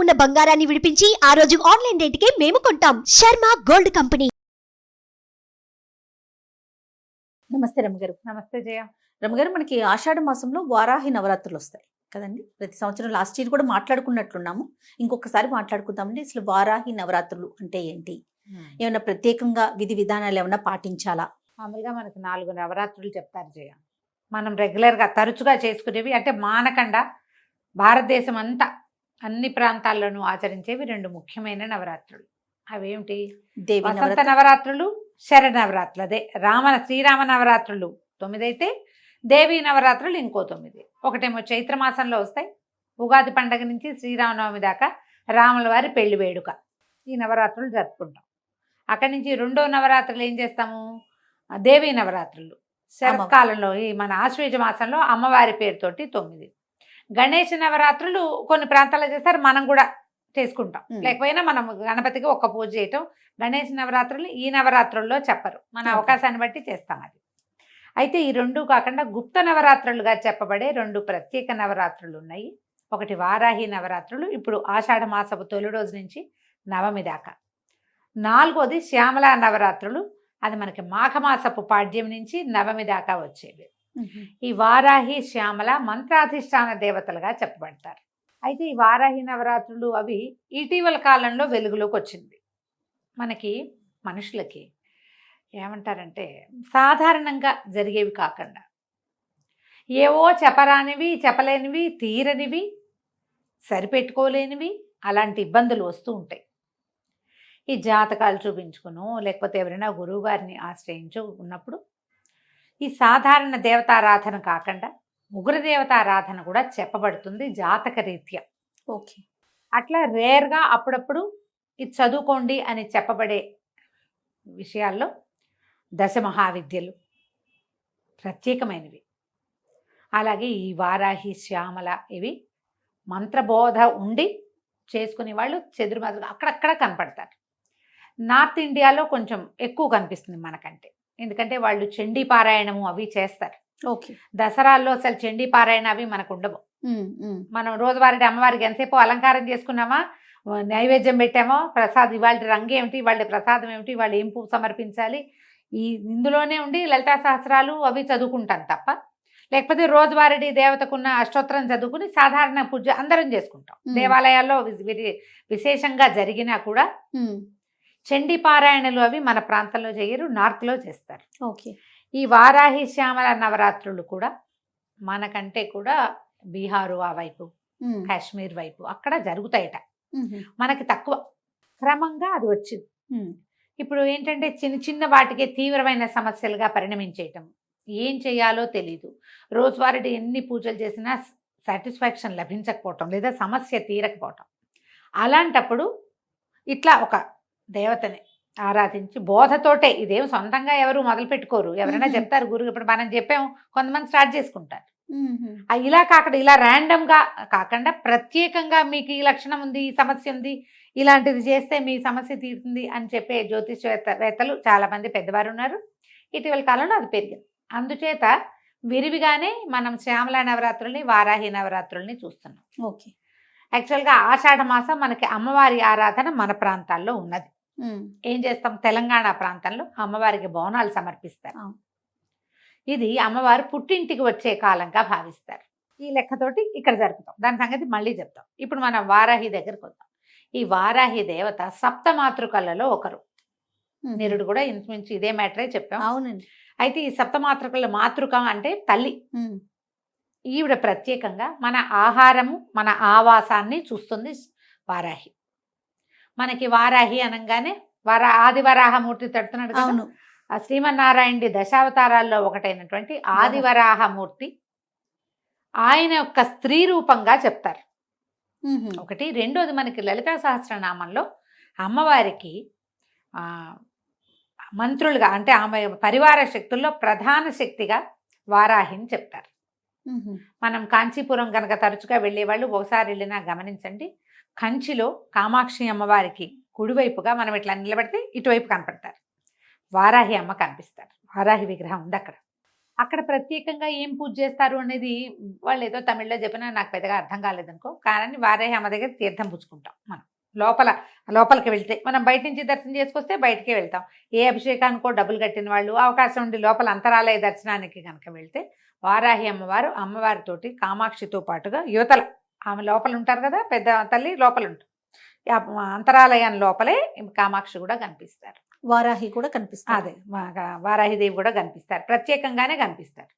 ఉన్న బంగారాన్ని విడిపించి ఆ రోజు ఆన్లైన్ రేటుకే మేము కొంటాం. Sharma gold company. నమస్తే రమ్మగారు. నమస్తే జయ. రమ్మగారు, మనకి ఆషాఢ మాసంలో వారాహి నవరాత్రులు వస్తాయి కదండి. ప్రతి సంవత్సరం లాస్ట్ ఇయర్ కూడా మాట్లాడుకున్నట్లున్నాము, ఇంకొకసారి మాట్లాడుకుందామండి. అసలు వారాహి నవరాత్రులు అంటే ఏంటి, ఏమైనా ప్రత్యేకంగా విధి విధానాలు ఏమైనా పాటించాలా? మామూలుగా మనకు 4 నవరాత్రులు చెప్తారు జయ. మనం రెగ్యులర్గా తరచుగా చేసుకునేవి అంటే మానకుండా భారతదేశం అంతా అన్ని ప్రాంతాల్లోనూ ఆచరించేవి 2 ముఖ్యమైన నవరాత్రులు. అవేమిటి? దేవి వసంత నవరాత్రులు, శరణ నవరాత్రులు. అదే శ్రీరామ నవరాత్రులు 9 అయితే దేవీ నవరాత్రులు ఇంకో 9. ఒకటేమో చైత్ర మాసంలో వస్తాయి, ఉగాది పండగ నుంచి శ్రీరామనవమి దాకా రాముల వారి పెళ్లి వేడుక, ఈ నవరాత్రులు జరుపుకుంటాం. అక్కడి నుంచి 2వ నవరాత్రులు ఏం చేస్తాము? దేవీ నవరాత్రులు శరత్కాలంలో, ఈ మన ఆశ్వేజ మాసంలో అమ్మవారి పేరుతోటి 9. గణేష్ నవరాత్రులు కొన్ని ప్రాంతాల్లో చేస్తారు, మనం కూడా చేసుకుంటాం. లేకపోయినా మనం గణపతికి ఒక్క పూజ చేయటం. గణేష్ నవరాత్రులు ఈ నవరాత్రుల్లో చెప్పరు, మన అవకాశాన్ని బట్టి చేస్తాం అది. అయితే ఈ 2 కాకుండా గుప్త నవరాత్రులుగా చెప్పబడే 2 ప్రత్యేక నవరాత్రులు ఉన్నాయి. ఒకటి వారాహి నవరాత్రులు, ఇప్పుడు ఆషాఢ మాసపు తొలి రోజు నుంచి నవమి దాకా. 4వది శ్యామల నవరాత్రులు, అది మనకి మాఘమాసపు పాడ్యం నుంచి నవమి దాకా వచ్చేవి. ఈ వారాహి శ్యామల మంత్రాధిష్టాన దేవతలుగా చెప్పబడతారు. అయితే ఈ వారాహి నవరాత్రులు అవి ఇటీవల కాలంలో వెలుగులోకి వచ్చింది. మనకి మనుషులకి ఏమంటారంటే సాధారణంగా జరిగేవి కాకుండా ఏవో చెప్పరానివి, చెప్పలేనివి, తీరనివి, సరిపెట్టుకోలేనివి అలాంటి ఇబ్బందులు వస్తూ ఉంటాయి. ఈ జాతకాలు చూపించుకును, లేకపోతే ఎవరైనా గురువు గారిని ఆశ్రయించు ఉన్నప్పుడు ఈ సాధారణ దేవతారాధన కాకుండా ఉగ్రదేవతారాధన కూడా చెప్పబడుతుంది జాతక రీత్యా. ఓకే. అట్లా రేర్గా అప్పుడప్పుడు ఇది చదువుకోండి అని చెప్పబడే విషయాల్లో దశమహావిద్యలు ప్రత్యేకమైనవి. అలాగే ఈ వారాహి శ్యామల ఇవి మంత్రబోధ ఉండి చేసుకునే వాళ్ళు చెదురుమదురుగా అక్కడక్కడ కనపడతారు. నార్త్ ఇండియాలో కొంచెం ఎక్కువ కనిపిస్తుంది మనకంటే, ఎందుకంటే వాళ్ళు చండీ పారాయణము అవి చేస్తారు. ఓకే. దసరాల్లో అసలు చండీ పారాయణ అవి మనకు ఉండవు. మనం రోజువారీ అమ్మవారికి ఎంతసేపు అలంకారం చేసుకున్నామా, నైవేద్యం పెట్టామో, ప్రసాదం ఇవాళ రంగు ఏమిటి, వాళ్ళ ప్రసాదం ఏమిటి, వాళ్ళు ఏం పువ్వు సమర్పించాలి, ఇందులోనే ఉండి లలితా సహస్రాలు అవి చదువుకుంటాం తప్ప, లేకపోతే రోజువారీ దేవతకున్న అష్టోత్తరం చదువుకుని సాధారణ పూజ అందరం చేసుకుంటాం. దేవాలయాల్లో విశేషంగా జరిగినా కూడా చండీ పారాయణలు అవి మన ప్రాంతంలో చేయరు, నార్త్లో చేస్తారు. ఓకే. ఈ వారాహి శ్యామల నవరాత్రులు కూడా మనకంటే కూడా బీహారు ఆ వైపు, కాశ్మీర్ వైపు అక్కడ జరుగుతాయట, మనకి తక్కువ. క్రమంగా అది వచ్చింది. ఇప్పుడు ఏంటంటే చిన్న చిన్న వాటికే తీవ్రమైన సమస్యలుగా పరిణమించేయటం, ఏం చేయాలో తెలీదు. రోజువారీ ఎన్ని పూజలు చేసినా సాటిస్ఫాక్షన్ లభించకపోవటం, లేదా సమస్య తీరకపోవటం. అలాంటప్పుడు ఇట్లా ఒక దేవతని ఆరాధించి బోధతోటే, ఇదేం సొంతంగా ఎవరు మొదలు పెట్టుకోరు, ఎవరైనా చెప్తారు గురువు. ఇప్పుడు మనం చెప్పాము, కొంతమంది స్టార్ట్ చేసుకుంటారు. ఇలా కాకుండా ఇలా ర్యాండమ్గా కాకుండా ప్రత్యేకంగా మీకు ఈ లక్షణం ఉంది, ఈ సమస్య ఉంది, ఇలాంటిది చేస్తే మీ సమస్య తీరుతుంది అని చెప్పే జ్యోతిష్వేత్తలు చాలామంది పెద్దవారు ఉన్నారు. ఇటీవల కాలంలో అది పెరిగింది. అందుచేత విరివిగానే మనం శ్యామల నవరాత్రుల్ని, వారాహి నవరాత్రుల్ని చూస్తున్నాం. ఓకే. యాక్చువల్గా ఆషాఢ మాసం మనకి అమ్మవారి ఆరాధన మన ప్రాంతాల్లో ఉన్నది. ఏం చేస్తాం, తెలంగాణ ప్రాంతంలో అమ్మవారికి బోనాలు సమర్పిస్తారు. ఇది అమ్మవారు పుట్టింటికి వచ్చే కాలంగా భావిస్తారు. ఈ లెక్కతోటి ఇక్కడ జరుపుతాం. దాని సంగతి మళ్ళీ చెప్తాం. ఇప్పుడు మనం వారాహి దగ్గరకు వద్దాం. ఈ వారాహి దేవత సప్తమాతృకలలో ఒకరు. నిరుడు కూడా ఇంచుమించు ఇదే మ్యాటరే చెప్పాం. అవునండి. అయితే ఈ సప్తమాతృకల మాతృక అంటే తల్లి. ఈవిడ ప్రత్యేకంగా మన ఆహారము, మన ఆవాసాన్ని చూస్తుంది వారాహి. మనకి వారాహి అనగానే ఆదివరాహమూర్తి తడుతున్నాడు కదా, శ్రీమన్నారాయణుడి దశావతారాల్లో ఒకటైనటువంటి ఆదివరాహమూర్తి, ఆయన యొక్క స్త్రీ రూపంగా చెప్తారు. ఒకటి. రెండోది, మనకి లలితా సహస్రనామంలో అమ్మవారికి మంత్రులుగా అంటే ఆమె పరివార శక్తుల్లో ప్రధాన శక్తిగా వారాహిని చెప్తారు. మనం కాంచీపురం కనుక తరచుగా వెళ్ళేవాళ్ళు ఒకసారి వెళ్ళినా గమనించండి, కంచిలో కామాక్షి అమ్మవారికి కుడివైపుగా మనం ఇట్లా నిలబడితే ఇటువైపు కనపడతారు, వారాహి అమ్మ కనిపిస్తారు. వారాహి విగ్రహం ఉంది అక్కడ. అక్కడ ప్రత్యేకంగా ఏం పూజ చేస్తారు అనేది వాళ్ళు ఏదో తమిళ్లో చెప్పినా నాకు పెద్దగా అర్థం కాలేదనుకో. కానీ వారాహి అమ్మ దగ్గర తీర్థం పుచ్చుకుంటాం మనం. లోపలికి వెళ్తే మనం బయట నుంచి దర్శనం చేసుకొస్తే బయటికే వెళ్తాం. ఏ అభిషేకానికో డబ్బులు కట్టిన వాళ్ళు అవకాశం ఉండి లోపల అంతరాలయ దర్శనానికి కనుక వెళ్తే వారాహి అమ్మవారితోటి కామాక్షితో పాటుగా యువతల ఆమె లోపల ఉంటారు కదా, పెద్ద తల్లి లోపల ఉంటారు. అంతరాలయం లోపలే కామాక్షి కూడా కనిపిస్తారు, వారాహి కూడా కనిపిస్తుంది. అదే వారాహిదేవి కూడా కనిపిస్తారు, ప్రత్యేకంగానే కనిపిస్తారు.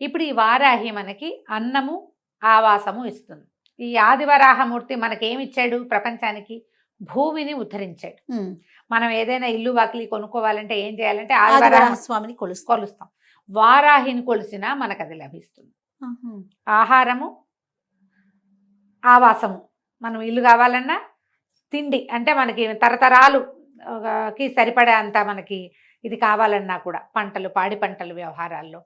ఇప్పుడు ఈ వారాహి మనకి అన్నము ఆవాసము ఇస్తుంది. ఈ ఆదివరాహమూర్తి మనకేమిచ్చాడు? ప్రపంచానికి భూమిని ఉద్ధరించాడు. మనం ఏదైనా ఇల్లు వాకిలి కొనుక్కోవాలంటే ఏం చేయాలంటే ఆదివరాహ స్వామిని కొలుస్తాం. వారాహిని కొలిసినా మనకు అది లభిస్తుంది. ఆహారము ఆవాసము, మనం ఇల్లు కావాలన్నా తిండి అంటే మనకి తరతరాలుకి సరిపడే అంత మనకి ఇది కావాలన్నా కూడా పంటలు, పాడి పంటలు వ్యవహారాల్లో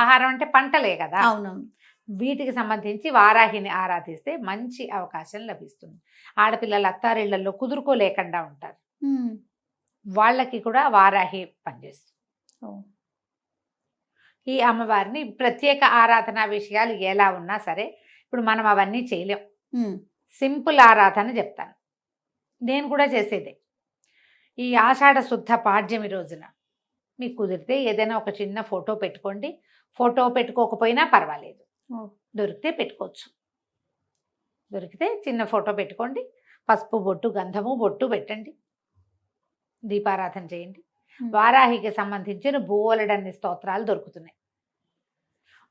ఆహారం అంటే పంటలే కదా. అవునవును. వీటికి సంబంధించి వారాహిని ఆరాధిస్తే మంచి అవకాశం లభిస్తుంది. ఆడపిల్లల అత్తారిళ్లలో కుదురుకోలేకుండా ఉంటారు, వాళ్ళకి కూడా వారాహి పనిచేస్తుంది. ఈ అమ్మవారిని ప్రత్యేక ఆరాధన విషయాలు ఎలా ఉన్నా సరే ఇప్పుడు మనం అవన్నీ చేయలేం. సింపుల్ ఆరాధన చెప్తాను, నేను కూడా చేసేదే. ఈ ఆషాఢ శుద్ధ పాడ్యమి రోజున మీకు కుదిరితే ఏదైనా ఒక చిన్న ఫోటో పెట్టుకోండి. ఫోటో పెట్టుకోకపోయినా పర్వాలేదు, దొరికితే పెట్టుకోవచ్చు. దొరికితే చిన్న ఫోటో పెట్టుకోండి, పసుపు బొట్టు, గంధము బొట్టు పెట్టండి, దీపారాధన చేయండి. వారాహికి సంబంధించిన బోలెడన్ని స్తోత్రాలు దొరుకుతున్నాయి.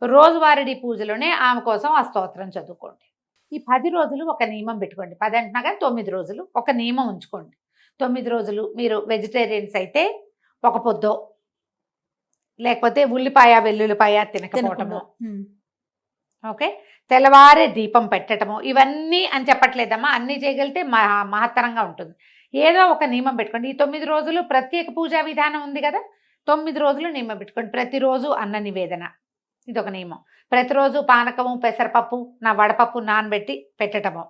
రోజువారీ పూజలోనే ఆమె కోసం ఆ స్తోత్రం చదువుకోండి. ఈ 10 రోజులు ఒక నియమం పెట్టుకోండి. 10 అంటున్నా కానీ 9 రోజులు ఒక నియమం ఉంచుకోండి. 9 రోజులు మీరు వెజిటేరియన్స్ అయితే ఒక పొద్దో, లేకపోతే ఉల్లిపాయ వెల్లుల్లిపాయ తినకపోవటము, ఓకే, తెల్లవారే దీపం పెట్టడము, ఇవన్నీ అని చెప్పట్లేదమ్మా, అన్నీ చేయగలిగితే మహత్తరంగా ఉంటుంది. ఏదో ఒక నియమం పెట్టుకోండి. ఈ 9 రోజులు ప్రత్యేక పూజా విధానం ఉంది కదా, 9 రోజులు నియమం పెట్టుకోండి. ప్రతిరోజు అన్న నివేదన, ఇది ఒక నియమం. ప్రతిరోజు పానకము, పెసరపప్పు, వడపప్పు నానబెట్టి పెట్టటము,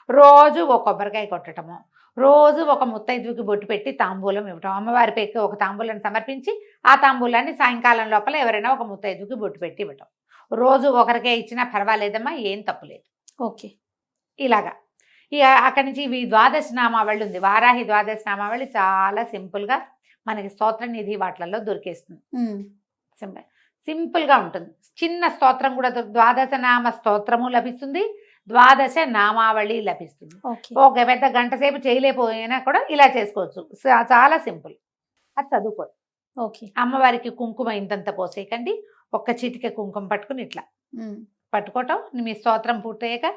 రోజు ఒక కొబ్బరికాయ కొట్టడము, రోజు ఒక ముత్తైదుకి బొట్టు పెట్టి తాంబూలం ఇవ్వటం. అమ్మవారి పెట్టి ఒక తాంబూలాన్ని సమర్పించి ఆ తాంబూలాన్ని సాయంకాలం లోపల ఎవరైనా ఒక ముత్తైదుకి బొట్టు పెట్టి ఇవ్వటం. రోజు ఒకరికే ఇచ్చినా పర్వాలేదమ్మా, ఏం తప్పులేదు. ఓకే, ఇలాగా. ఇక అక్కడి నుంచి ఇవి ద్వాదశ నామావళి ఉంది. వారాహి ద్వాదశ నామావళి చాలా సింపుల్గా మనకి స్తోత్ర నిధి వాటిలలో దొరికేస్తుంది. సింపుల్గా ఉంటుంది. చిన్న స్తోత్రం కూడా ద్వాదశ నామ స్తోత్రము లభిస్తుంది, ద్వాదశ నామావళి లభిస్తుంది. ఒక పెద్ద గంట సేపు చేయలేకపోయినా కూడా ఇలా చేసుకోవచ్చు. చాలా సింపుల్, అది చదువుకోండి. ఓకే. అమ్మవారికి కుంకుమ ఇంతంత పోసేయకండి, ఒక్క చిటిక కుంకుమ పట్టుకుని ఇట్లా పట్టుకోవటం. మీ స్తోత్రం పూర్తయ్యాక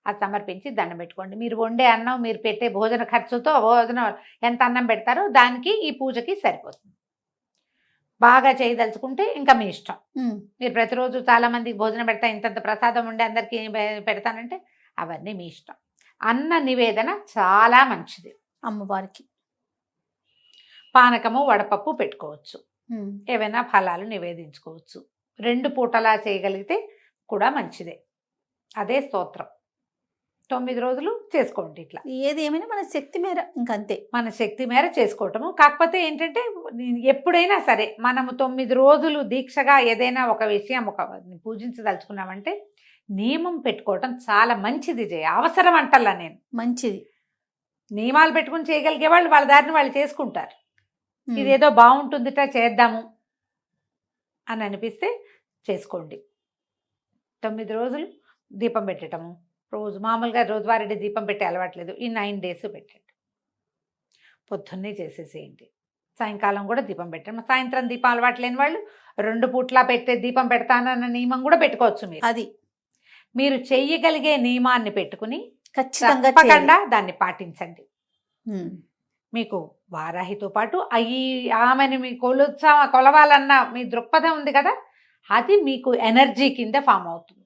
అది సమర్పించి దండం పెట్టుకోండి. మీరు వండే అన్నం, మీరు పెట్టే భోజన ఖర్చుతో భోజనం ఎంత అన్నం పెడతారో దానికి ఈ పూజకి సరిపోతుంది. బాగా చేయదలుచుకుంటే ఇంకా మీ ఇష్టం. మీరు ప్రతిరోజు చాలా మందికి భోజనం పెడతా, ఇంతంత ప్రసాదం ఉండి అందరికీ పెడతానంటే అవన్నీ మీ ఇష్టం. అన్న నివేదన చాలా మంచిది. అమ్మవారికి పానకము, వడపప్పు పెట్టుకోవచ్చు, ఏవైనా ఫలాలు నివేదించుకోవచ్చు. 2 పూటలా చేయగలిగితే కూడా మంచిదే. అదే స్తోత్రం 9 రోజులు చేసుకోండి. ఇట్లా ఏది ఏమైనా మన శక్తి మేర, ఇంకంతే మన శక్తి మేర చేసుకోవటము. కాకపోతే ఏంటంటే ఎప్పుడైనా సరే మనము 9 రోజులు దీక్షగా ఏదైనా ఒక విషయం పూజించదలుచుకున్నామంటే నియమం పెట్టుకోవటం చాలా మంచిది. అవసరం అంటల్లా నేను, మంచిది. నియమాలు పెట్టుకుని చేయగలిగే వాళ్ళు వాళ్ళ దారిని వాళ్ళు చేసుకుంటారు. ఇదేదో బాగుంటుందిట చేద్దాము అని అనిపిస్తే చేసుకోండి. 9 రోజులు దీపం పెట్టడము, రోజు మామూలుగా రోజువారీ దీపం పెట్టే అలవాట్లేదు, ఈ 9 డేస్ పెట్టండి. పొద్దున్నే చేసేసేయండి, సాయంకాలం కూడా దీపం పెట్టండి. సాయంత్రం దీపం అలవాటు లేని వాళ్ళు 2 పూట్లా పెట్టే దీపం పెడతానన్న నియమం కూడా పెట్టుకోవచ్చు. అది మీరు చెయ్యగలిగే నియమాన్ని పెట్టుకుని ఖచ్చితంగా దాన్ని పాటించండి. మీకు వారాహితో పాటు ఆమెను మీ కొలవాలన్న మీ దృక్పథం ఉంది కదా, అది మీకు ఎనర్జీ కింద ఫామ్ అవుతుంది.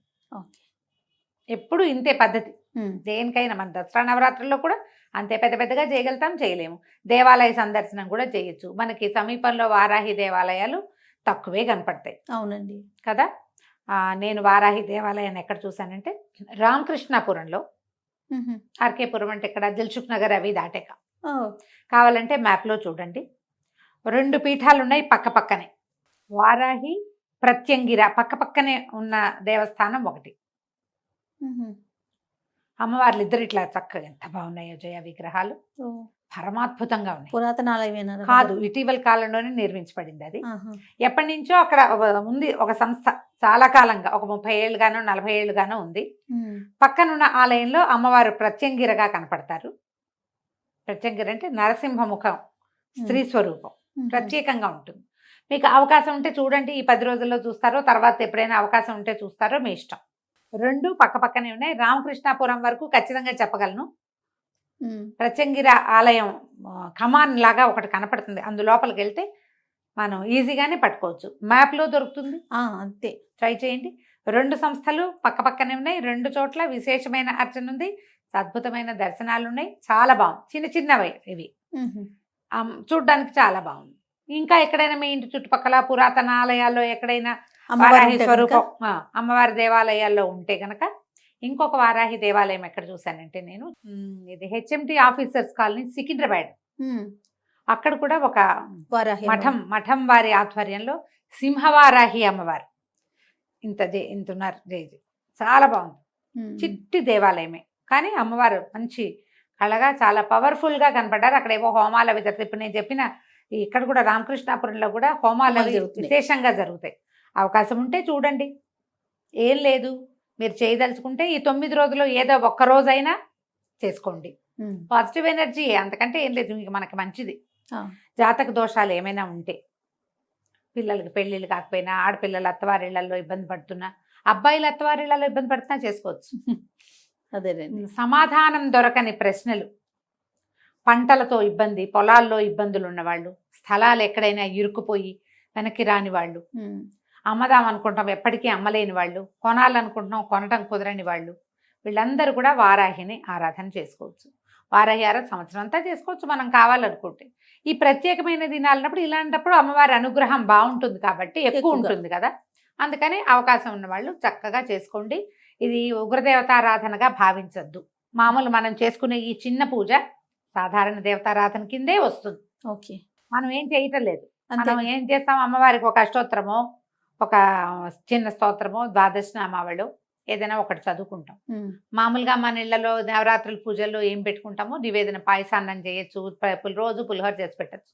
ఎప్పుడు ఇంతే పద్ధతి. దేనికైనా మన దసరా నవరాత్రుల్లో కూడా అంతే పెద్ద పెద్దగా చేయగలుగుతాం, చేయలేము. దేవాలయ సందర్శనం కూడా చేయొచ్చు. మనకి సమీపంలో వారాహి దేవాలయాలు తక్కువే కనపడతాయి. అవునండి కదా. నేను వారాహి దేవాలయాన్ని ఎక్కడ చూశానంటే రామకృష్ణాపురంలో, ఆర్కేపురం అంటే ఇక్కడ దిల్సుఖ్ నగర్ అవి దాటాక, కావాలంటే మ్యాప్లో చూడండి. 2 పీఠాలు ఉన్నాయి పక్క పక్కనే. వారాహి ప్రత్యంగిర పక్కనే ఉన్న దేవస్థానం ఒకటి. అమ్మవార్లు ఇద్దరు ఇట్లా చక్కగా ఎంత బాగున్నాయో జయ విగ్రహాలు, పరమాద్భుతంగా ఉన్నాయి. పురాతన ఆలయమేనా? కాదు, ఇటీవల కాలంలోనే నిర్మించబడింది. అది ఎప్పటి నుంచో అక్కడ ఉంది ఒక సంస్థ, చాలా కాలంగా, ఒక 30 ఏళ్ళుగానో 40 ఏళ్ళుగానో ఉంది. పక్కనున్న ఆలయంలో అమ్మవారు ప్రత్యంగిరగా కనపడతారు. ప్రత్యంగిర అంటే నరసింహముఖం, స్త్రీ స్వరూపం, ప్రత్యేకంగా ఉంటుంది. మీకు అవకాశం ఉంటే చూడండి, ఈ 10 రోజుల్లో చూస్తారో, తర్వాత ఎప్పుడైనా అవకాశం ఉంటే చూస్తారో మీ ఇష్టం. రెండు పక్కనే ఉన్నాయి. రామకృష్ణాపురం వరకు ఖచ్చితంగా చెప్పగలను. ప్రత్యంగిర ఆలయం కమాన్ లాగా ఒకటి కనపడుతుంది, అందులోపలికి వెళ్తే మనం ఈజీగానే పట్టుకోవచ్చు. మ్యాప్లో దొరుకుతుంది, అంతే, ట్రై చేయండి. 2 సంస్థలు పక్కనే ఉన్నాయి, 2 చోట్ల విశేషమైన అర్చన ఉంది, అద్భుతమైన దర్శనాలు ఉన్నాయి. చాలా బాగుంది, చిన్నవి ఇవి, చూడ్డానికి చాలా బాగుంది. ఇంకా ఎక్కడైనా మీ ఇంటి చుట్టుపక్కల పురాతన ఆలయాల్లో ఎక్కడైనా వారాహి స్వరూపం అమ్మవారి దేవాలయాల్లో ఉంటే గనక, ఇంకొక వారాహి దేవాలయం ఎక్కడ చూశానంటే నేను, ఇది హెచ్ఎంటి ఆఫీసర్స్ కాలనీ సికింద్రాబాద్, అక్కడ కూడా ఒక వారాహి మఠం వారి ఆధ్వర్యంలో సింహవారాహి అమ్మవారు ఇంతున్నారు. చాలా బాగుంది, చిట్టి దేవాలయమే, కానీ అమ్మవారు మంచి కళగా చాలా పవర్ఫుల్ గా కనపడ్డారు. అక్కడ ఏవో హోమాలు అవి జరుగుతాయి. ఇప్పుడు నేను చెప్పిన ఇక్కడ కూడా రామకృష్ణాపురంలో కూడా హోమాలు అవి విశేషంగా జరుగుతాయి. అవకాశం ఉంటే చూడండి, ఏం లేదు, మీరు చేయదలుచుకుంటే ఈ 9 రోజుల్లో ఏదో ఒక్క రోజైనా చేసుకోండి. పాజిటివ్ ఎనర్జీ, అంతకంటే ఏం లేదు. ఇంక మనకి మంచిది. జాతక దోషాలు ఏమైనా ఉంటే, పిల్లలకి పెళ్ళిళ్ళు కాకపోయినా, ఆడపిల్లలు అత్తవారిళ్లలో ఇబ్బంది పడుతున్నా, అబ్బాయిలు అత్తవారిళ్లలో ఇబ్బంది పడుతున్నా చేసుకోవచ్చు. అదేనండి. సమాధానం దొరకని ప్రశ్నలు, పంటలతో ఇబ్బంది, పొలాల్లో ఇబ్బందులు ఉన్నవాళ్ళు, స్థలాలు ఎక్కడైనా ఇరుక్కుపోయి వెనక్కి రాని వాళ్ళు, అమ్మదాం అనుకుంటాం ఎప్పటికీ అమ్మలేని వాళ్ళు, కొనాలనుకుంటున్నాం కొనటం కుదరని వాళ్ళు, వీళ్ళందరూ కూడా వారాహిని ఆరాధన చేసుకోవచ్చు. వారాహి ఆరాధన సంవత్సరం అంతా చేసుకోవచ్చు మనం కావాలనుకుంటే. ఈ ప్రత్యేకమైన దినాలన్నప్పుడు, ఇలాంటప్పుడు అమ్మవారి అనుగ్రహం బాగుంటుంది కాబట్టి ఎక్కువ ఉంటుంది కదా, అందుకని అవకాశం ఉన్న వాళ్ళు చక్కగా చేసుకోండి. ఇది ఉగ్రదేవతారాధనగా భావించద్దు. మామూలు మనం చేసుకునే ఈ చిన్న పూజ సాధారణ దేవతారాధన కిందే వస్తుంది. ఓకే, మనం ఏం చేయటం లేదు. మనం ఏం చేస్తాం, అమ్మవారికి ఒక అష్టోత్తరమో, ఒక చిన్న స్తోత్రమో, ద్వాదశనామావళి ఏదైనా ఒకటి చదువుకుంటాం. మామూలుగా మన ఇళ్లలో నవరాత్రుల పూజల్లో ఏం పెట్టుకుంటామో, నివేదన పాయసాన్నం చేయొచ్చు, రోజు పులిహోర చేసి పెట్టచ్చు,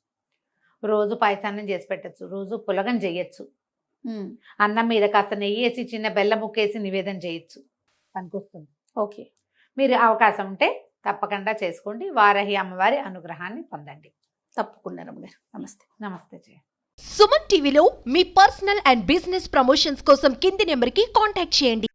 రోజు పాయసాన్నం చేసి పెట్టచ్చు, రోజు పులగం చేయొచ్చు, అన్నం మీద కాస్త నెయ్యి వేసి చిన్న బెల్లం ముక్కేసి నివేదన చేయొచ్చు, పనికొస్తుంది. ఓకే, మీరు అవకాశం ఉంటే తప్పకుండా చేసుకోండి. వారాహి అమ్మవారి అనుగ్రహాన్ని పొందండి. తప్పకుండా రమ్మగారు. నమస్తే. నమస్తే జయ. సుమన్ టీవీలో మీ పర్సనల్ అండ్ బిజినెస్ ప్రమోషన్స్ కోసం కింది నెంబర్కి కాంటాక్ట్ చేయండి.